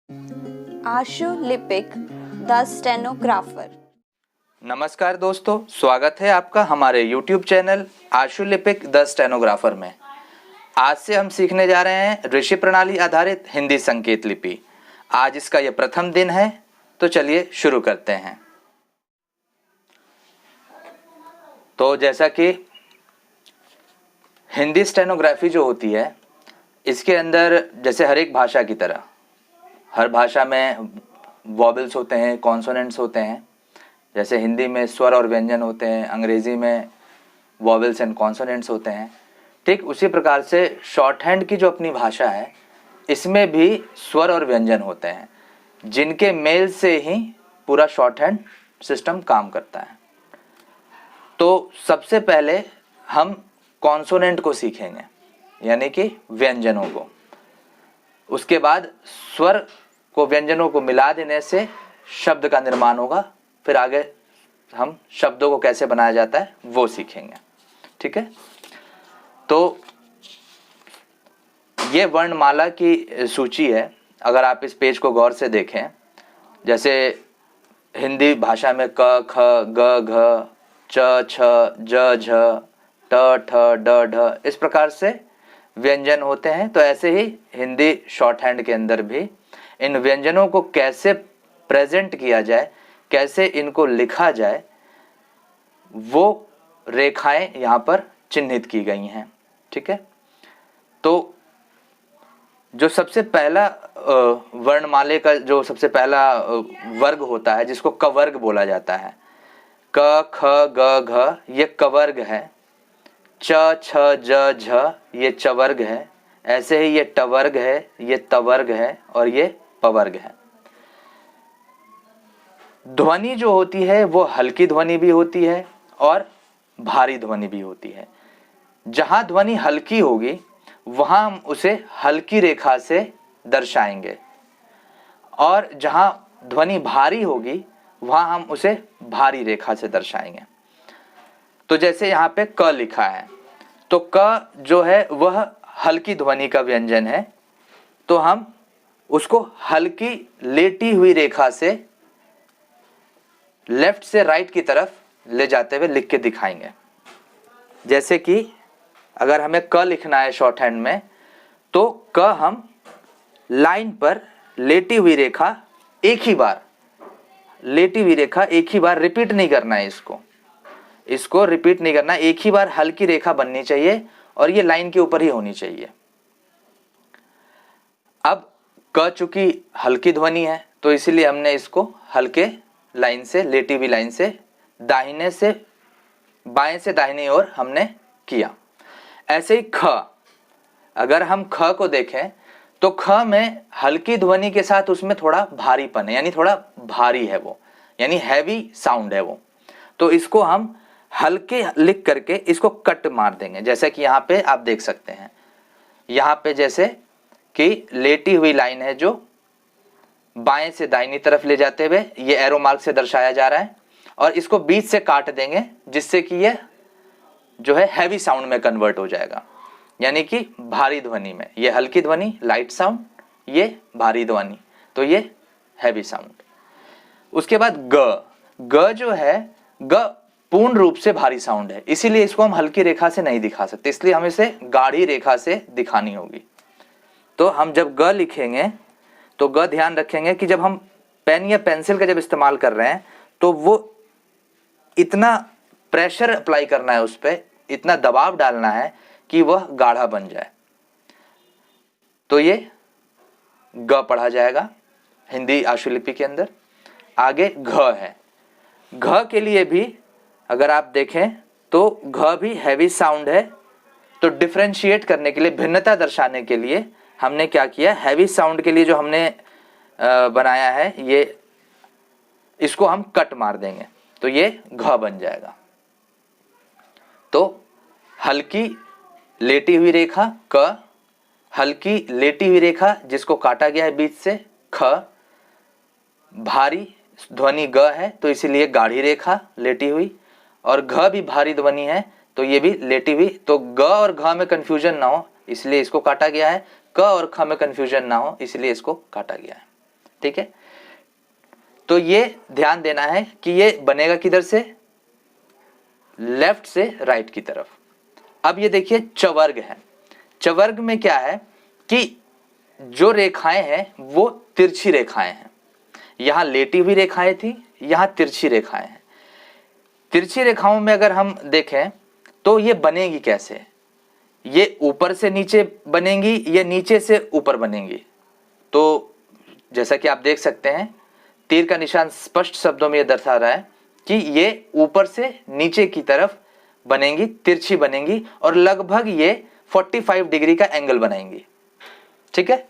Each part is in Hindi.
आशुलिपिक द स्टेनोग्राफर। नमस्कार दोस्तों, स्वागत है आपका हमारे YouTube चैनल आशुलिपिक द स्टेनोग्राफर में। आज से हम सीखने जा रहे हैं ऋषि प्रणाली आधारित हिंदी संकेत लिपि। आज इसका यह प्रथम दिन है, तो चलिए शुरू करते हैं। तो जैसा कि हिंदी स्टेनोग्राफी जो होती है, इसके अंदर जैसे हर एक भाषा की तरह हर भाषा में वॉवेल्स होते हैं, कॉन्सोनेंट्स होते हैं। जैसे हिंदी में स्वर और व्यंजन होते हैं, अंग्रेजी में वॉवेल्स एंड कॉन्सोनेंट्स होते हैं। ठीक उसी प्रकार से शॉर्ट हैंड की जो अपनी भाषा है, इसमें भी स्वर और व्यंजन होते हैं, जिनके मेल से ही पूरा शॉर्ट हैंड सिस्टम काम करता है। तो सबसे पहले हम कॉन्सोनेंट को सीखेंगे, यानी कि व्यंजनों को। उसके बाद स्वर को व्यंजनों को मिला देने से शब्द का निर्माण होगा। फिर आगे हम शब्दों को कैसे बनाया जाता है वो सीखेंगे। ठीक है, तो ये वर्णमाला की सूची है। अगर आप इस पेज को गौर से देखें, जैसे हिंदी भाषा में क, ख, ग, घ, च, छ, ज, झ, ट, ठ, ड, ढ, इस प्रकार से व्यंजन होते हैं। तो ऐसे ही हिंदी शॉर्ट हैंड के अंदर भी इन व्यंजनों को कैसे प्रेजेंट किया जाए, कैसे इनको लिखा जाए, वो रेखाएं यहाँ पर चिन्हित की गई हैं। ठीक है, तो जो सबसे पहला वर्णमाले का जो सबसे पहला वर्ग होता है, जिसको कवर्ग बोला जाता है, क, ख, ग, घ, ये कवर्ग है। च, छ, ज, झ, ये चवर्ग है। ऐसे ही ये टवर्ग है, ये तवर्ग है और ये पवर्ग है। ध्वनि जो होती है वो हल्की ध्वनि भी होती है और भारी ध्वनि भी होती है। जहां ध्वनि हल्की होगी वहां हम उसे हल्की रेखा से दर्शाएंगे, और जहां ध्वनि भारी होगी वहां हम उसे भारी रेखा से दर्शाएंगे। तो जैसे यहाँ पे क लिखा है, तो क जो है वह हल्की ध्वनि का व्यंजन है। तो हम उसको हल्की लेटी हुई रेखा से लेफ्ट से राइट की तरफ ले जाते हुए लिख के दिखाएंगे। जैसे कि अगर हमें क लिखना है शॉर्ट हैंड में, तो क हम लाइन पर लेटी हुई रेखा एक ही बार, लेटी हुई रेखा एक ही बार, रिपीट नहीं करना है इसको रिपीट नहीं करना, एक ही बार हल्की रेखा बननी चाहिए और ये लाइन के ऊपर ही होनी चाहिए। अब क चूंकि हल्की ध्वनि है, तो इसीलिए हमने इसको हल्के लाइन से, लेटी हुई लाइन से दाहिने से बाएं से दाहिनी ओर हमने किया। ऐसे ही ख, अगर हम ख को देखें तो ख में हल्की ध्वनि के साथ उसमें थोड़ा भारीपन है, यानी थोड़ा भारी है वो, यानी हैवी साउंड है वो। तो इसको हम हल्के लिख करके इसको कट मार देंगे। जैसे कि यहाँ पे आप देख सकते हैं, यहाँ पे जैसे कि लेटी हुई लाइन है जो बाएं से दाहिनी तरफ ले जाते हुए ये एरो मार्क से दर्शाया जा रहा है, और इसको बीच से काट देंगे, जिससे कि ये जो है हैवी साउंड में कन्वर्ट हो जाएगा, यानी कि भारी ध्वनि में। ये हल्की ध्वनि लाइट साउंड, ये भारी ध्वनि, तो ये हैवी साउंड। उसके बाद ग जो है, ग पूर्ण रूप से भारी साउंड है, इसीलिए इसको हम हल्की रेखा से नहीं दिखा सकते, इसलिए हमें इसे गाढ़ी रेखा से दिखानी होगी। तो हम जब ग लिखेंगे तो ग ध्यान रखेंगे कि जब हम पेन या पेंसिल का जब इस्तेमाल कर रहे हैं, तो वो इतना प्रेशर अप्लाई करना है, उस पर इतना दबाव डालना है कि वह गाढ़ा बन जाए। तो ये ग पढ़ा जाएगा हिंदी आशुलिपि के अंदर। आगे घ है। घ के लिए भी अगर आप देखें तो घ भी हैवी साउंड है। तो डिफरेंशिएट करने के लिए, भिन्नता दर्शाने के लिए हमने क्या किया, हैवी साउंड के लिए जो हमने बनाया है, ये इसको हम कट मार देंगे, तो ये घ बन जाएगा। तो हल्की लेटी हुई रेखा क, हल्की लेटी हुई रेखा जिसको काटा गया है बीच से ख, भारी ध्वनि ग है तो इसीलिए गाढ़ी रेखा लेटी हुई, और घ भी भारी ध्वनि है तो ये भी लेटी हुई। तो ग और घ में कंफ्यूजन ना हो इसलिए इसको काटा गया है, क और ख में कंफ्यूजन ना हो इसलिए इसको काटा गया है। ठीक है। तो ये ध्यान देना है कि ये बनेगा किधर से, लेफ्ट से राइट की तरफ। अब ये देखिए चवर्ग है। चवर्ग में क्या है कि जो रेखाएं हैं वो तिरछी रेखाएं हैं। यहां लेटी हुई रेखाएं थी, यहां तिरछी रेखाएं हैं। तिरछी रेखाओं में अगर हम देखें तो ये बनेगी कैसे, ये ऊपर से नीचे बनेंगी या नीचे से ऊपर बनेंगी। तो जैसा कि आप देख सकते हैं तीर का निशान स्पष्ट शब्दों में ये दर्शा रहा है कि ये ऊपर से नीचे की तरफ बनेंगी, तिरछी बनेंगी और लगभग ये 45 डिग्री का एंगल बनाएंगी। ठीक है,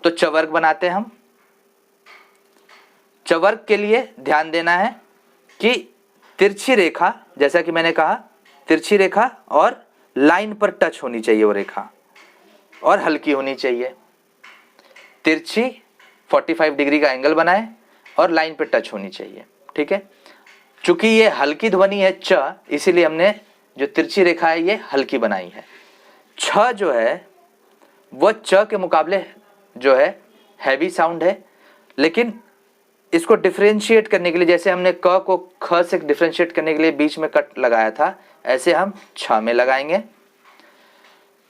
तो चवर्ग बनाते हैं हम। चवर्ग के लिए ध्यान देना है कि तिरछी रेखा, जैसा कि मैंने कहा तिरछी रेखा और लाइन पर टच होनी चाहिए वो रेखा, और हल्की होनी चाहिए। तिरछी 45 डिग्री का एंगल बनाए और लाइन पर टच होनी चाहिए। ठीक है, चूंकि ये हल्की ध्वनि है च, इसीलिए हमने जो तिरछी रेखा है ये हल्की बनाई है। छ जो है वो च के मुकाबले जो है हैवी साउंड है, लेकिन इसको डिफरेंशिएट करने के लिए, जैसे हमने क को ख से डिफरेंशिएट करने के लिए बीच में कट लगाया था, ऐसे हम छ में लगाएंगे।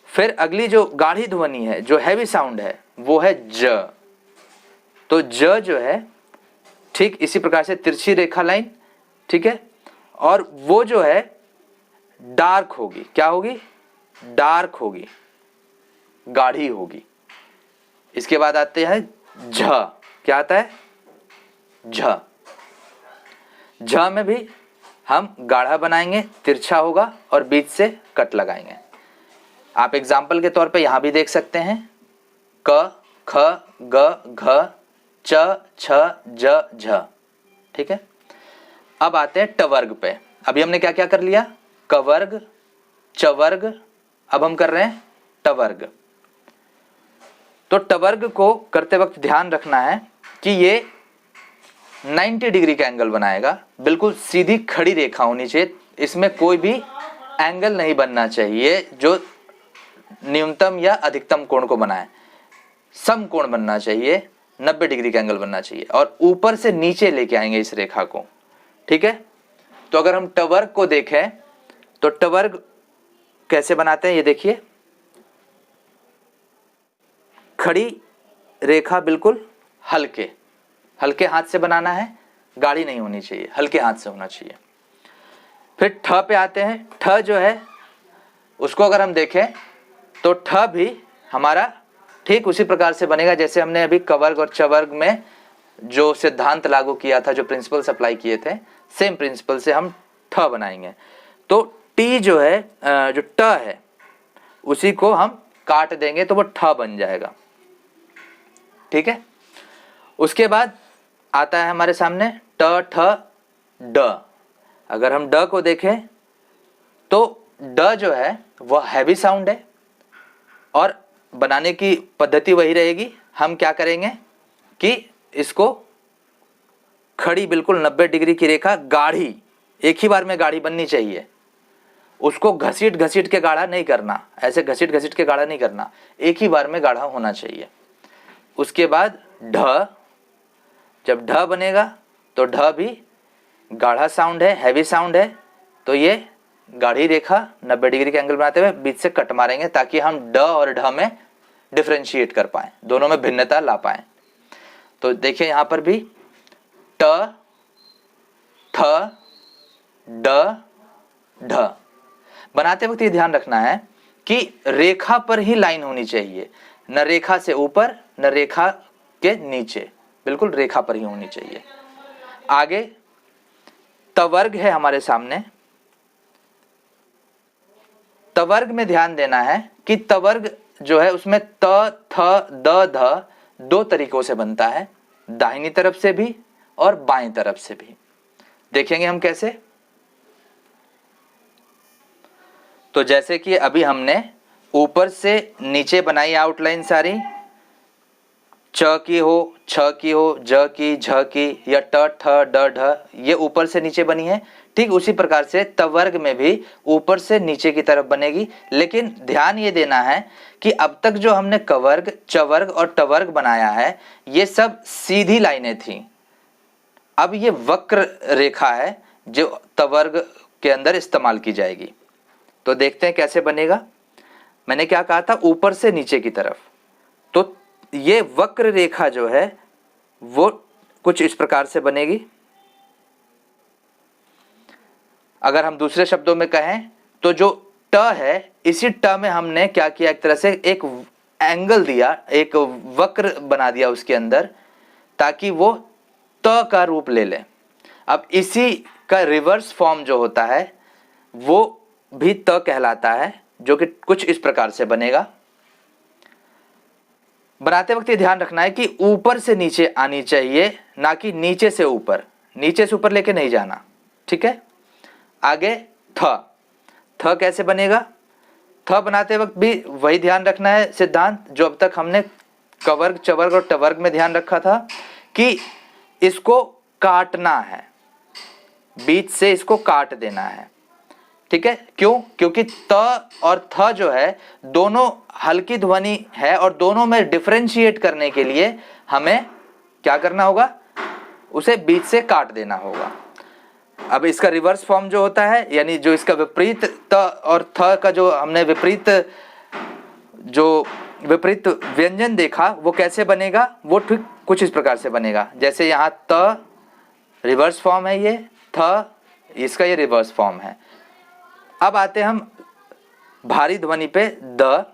फिर अगली जो गाढ़ी ध्वनि है, जो हैवी साउंड है, वो है ज। तो ज जो है ठीक इसी प्रकार से तिरछी रेखा लाइन, ठीक है, और वो जो है डार्क होगी। क्या होगी? डार्क होगी, गाढ़ी होगी। इसके बाद आते हैं झ। क्या आता है? झ। झ में भी हम गाढ़ा बनाएंगे, तिरछा होगा और बीच से कट लगाएंगे। आप एग्जाम्पल के तौर पे यहां भी देख सकते हैं क, ख, ग, घ, च, छ, ज, झ। ठीक है, अब आते हैं टवर्ग पे। अभी हमने क्या क्या कर लिया? कवर्ग, चवर्ग, अब हम कर रहे हैं टवर्ग। तो टवर्ग को करते वक्त ध्यान रखना है कि ये 90 डिग्री का एंगल बनाएगा। बिल्कुल सीधी खड़ी रेखा होनी चाहिए, इसमें कोई भी एंगल नहीं बनना चाहिए जो न्यूनतम या अधिकतम कोण को बनाए। सम कोण बनना चाहिए, 90 डिग्री का एंगल बनना चाहिए, और ऊपर से नीचे लेके आएंगे इस रेखा को। ठीक है, तो अगर हम टवर्ग को देखें तो टवर्ग कैसे बनाते हैं, ये देखिए। खड़ी रेखा बिल्कुल हल्के हल्के हाथ से बनाना है, गाढ़ी नहीं होनी चाहिए, हल्के हाथ से होना चाहिए। फिर ठ पे आते हैं। ठ जो है उसको अगर हम देखें तो ठ भी हमारा ठीक उसी प्रकार से बनेगा जैसे हमने अभी कवर्ग और चवर्ग में जो सिद्धांत लागू किया था, जो प्रिंसिपल्स अप्लाई किए थे, सेम प्रिंसिपल से हम ठ बनाएंगे। तो टी जो है, जो ट है, उसी को हम काट देंगे तो वो ठ बन जाएगा। ठीक है, उसके बाद आता है हमारे सामने ट, ठ, ड। अगर हम ड को देखें तो ड जो है वह हैवी साउंड है और बनाने की पद्धति वही रहेगी। हम क्या करेंगे कि इसको खड़ी बिल्कुल 90 डिग्री की रेखा, गाढ़ी, एक ही बार में गाढ़ी बननी चाहिए। उसको घसीट घसीट के गाढ़ा नहीं करना, ऐसे घसीट घसीट के गाढ़ा नहीं करना, एक ही बार में गाढ़ा होना चाहिए। उसके बाद ढ। जब ढ बनेगा तो ढ भी गाढ़ा साउंड है, हैवी साउंड है, तो ये गाढ़ी रेखा 90 डिग्री के एंगल बनाते हुए बीच से कट मारेंगे ताकि हम ड और ढ में डिफरेंशिएट कर पाएं, दोनों में भिन्नता ला पाएं। तो देखिए यहां पर भी ट, ठ, ड, ढ बनाते वक्त ये ध्यान रखना है कि रेखा पर ही लाइन होनी चाहिए, न रेखा से ऊपर न रेखा के नीचे, बिल्कुल रेखा पर ही होनी चाहिए। आगे तवर्ग है हमारे सामने। तवर्ग में ध्यान देना है कि तवर्ग जो है उसमें त, थ, द, ध 2 तरीकों से बनता है, दाहिनी तरफ से भी और बाएं तरफ से भी। देखेंगे हम कैसे। तो जैसे कि अभी हमने ऊपर से नीचे बनाई आउटलाइन सारी, च की हो, छ की हो, ज की, झ की, या ट, ठ, ड, ढ, ये ऊपर से नीचे बनी है। ठीक उसी प्रकार से तवर्ग में भी ऊपर से नीचे की तरफ बनेगी। लेकिन ध्यान ये देना है कि अब तक जो हमने कवर्ग, चवर्ग और टवर्ग बनाया है ये सब सीधी लाइनें थी। अब ये वक्र रेखा है जो तवर्ग के अंदर इस्तेमाल की जाएगी। तो देखते हैं कैसे बनेगा। मैंने क्या कहा था, ऊपर से नीचे की तरफ। तो ये वक्र रेखा जो है वो कुछ इस प्रकार से बनेगी। अगर हम दूसरे शब्दों में कहें तो जो ट है, इसी ट में हमने क्या किया, एक तरह से एक एंगल दिया, एक वक्र बना दिया उसके अंदर, ताकि वो त का रूप ले ले। अब इसी का रिवर्स फॉर्म जो होता है वो भी त कहलाता है, जो कि कुछ इस प्रकार से बनेगा। बनाते वक्त ये ध्यान रखना है कि ऊपर से नीचे आनी चाहिए, ना कि नीचे से ऊपर। नीचे से ऊपर लेके नहीं जाना, ठीक है। आगे थ। थ कैसे बनेगा? थ बनाते वक्त भी वही ध्यान रखना है सिद्धांत जो अब तक हमने कवर्ग, चवर्ग और टवर्ग में ध्यान रखा था कि इसको काटना है, बीच से इसको काट देना है, ठीक है। क्यों? क्योंकि त और थ जो है दोनों हल्की ध्वनि है और दोनों में डिफरेंशिएट करने के लिए हमें क्या करना होगा, उसे बीच से काट देना होगा। अब इसका रिवर्स फॉर्म जो होता है, यानी जो इसका विपरीत त और थ का जो हमने विपरीत व्यंजन देखा वो कैसे बनेगा, वो ठीक कुछ इस प्रकार से बनेगा। जैसे यहाँ त रिवर्स फॉर्म है, ये थ इसका ये रिवर्स फॉर्म है। अब आते हम भारी ध्वनि पे द,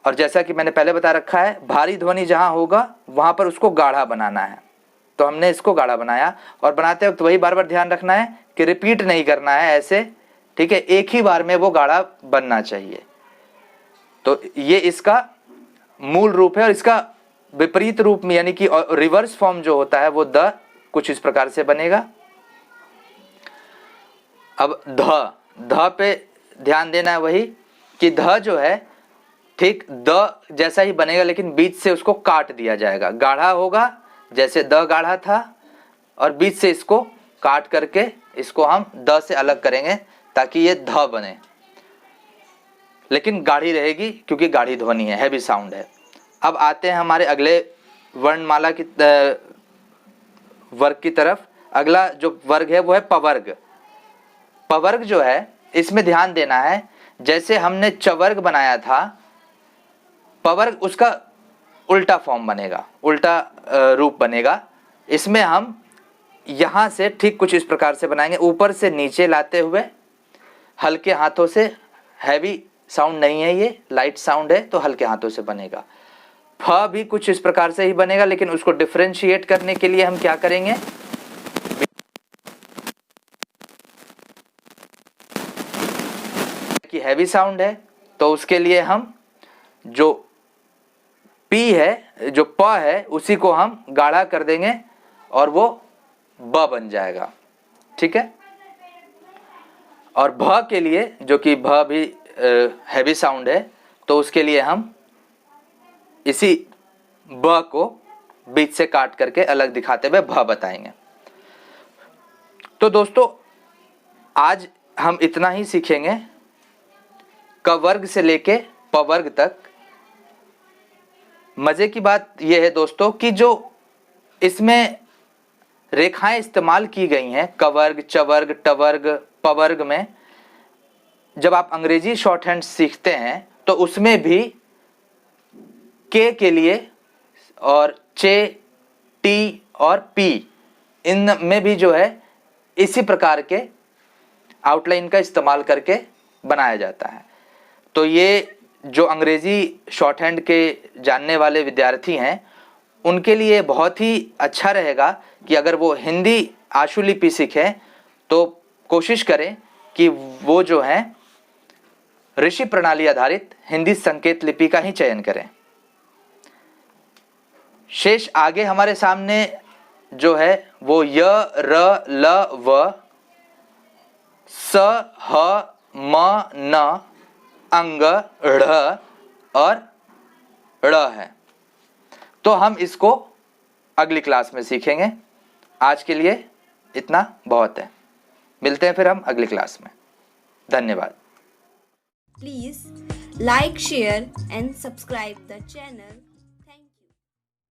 और जैसा कि मैंने पहले बता रखा है भारी ध्वनि जहां होगा वहां पर उसको गाढ़ा बनाना है। तो हमने इसको गाढ़ा बनाया, और बनाते वक्त वही बार बार ध्यान रखना है कि रिपीट नहीं करना है ऐसे, ठीक है। एक ही बार में वो गाढ़ा बनना चाहिए। तो ये इसका मूल रूप है, और इसका विपरीत रूप में यानी कि रिवर्स फॉर्म जो होता है वो द कुछ इस प्रकार से बनेगा। अब ध पे ध्यान देना है वही कि ध जो है ठीक द जैसा ही बनेगा, लेकिन बीच से उसको काट दिया जाएगा। गाढ़ा होगा जैसे द गाढ़ा था, और बीच से इसको काट करके इसको हम द से अलग करेंगे ताकि ये ध बने, लेकिन गाढ़ी रहेगी क्योंकि गाढ़ी ध्वनि है, हैवी साउंड है। अब आते हैं हमारे अगले वर्णमाला की वर्ग की तरफ। अगला जो वर्ग है वो है पवर्ग। पवर्ग जो है इसमें ध्यान देना है, जैसे हमने चवर्ग बनाया था, पवर्ग उसका उल्टा फॉर्म बनेगा, उल्टा रूप बनेगा। इसमें हम यहां से ठीक कुछ इस प्रकार से बनाएंगे, ऊपर से नीचे लाते हुए हल्के हाथों से। हैवी साउंड नहीं है, ये लाइट साउंड है, तो हल्के हाथों से बनेगा। फ भी कुछ इस प्रकार से ही बनेगा, लेकिन उसको डिफरेंशिएट करने के लिए हम क्या करेंगे, कि हैवी साउंड है तो उसके लिए हम जो पी है, जो प है, उसी को हम गाढ़ा कर देंगे और वो ब बन जाएगा, ठीक है। और भ के लिए, जो कि भ भी हैवी साउंड है, तो उसके लिए हम इसी ब को बीच से काट करके अलग दिखाते हुए भ बताएंगे। तो दोस्तों आज हम इतना ही सीखेंगे, कवर्ग से लेके पवर्ग तक। मजे की बात यह है दोस्तों कि जो इसमें रेखाएं इस्तेमाल की गई हैं कवर्ग, चवर्ग, टवर्ग, पवर्ग में, जब आप अंग्रेजी शॉर्ट हैंड सीखते हैं तो उसमें भी के लिए और चे, टी और पी, इन में भी जो है इसी प्रकार के आउटलाइन का इस्तेमाल करके बनाया जाता है। तो ये जो अंग्रेजी शॉर्ट हैंड के जानने वाले विद्यार्थी हैं उनके लिए बहुत ही अच्छा रहेगा कि अगर वो हिंदी आशुलिपि सीखें तो कोशिश करें कि वो जो है ऋषि प्रणाली आधारित हिंदी संकेत लिपि का ही चयन करें। शेष आगे हमारे सामने जो है वो य, र, ल, व, स, ह, म, न, अंग, ढ़ और ड़ है। तो हम इसको अगली क्लास में सीखेंगे। आज के लिए इतना बहुत है। मिलते हैं फिर हम अगली क्लास में। धन्यवाद। Please like, share and subscribe the channel.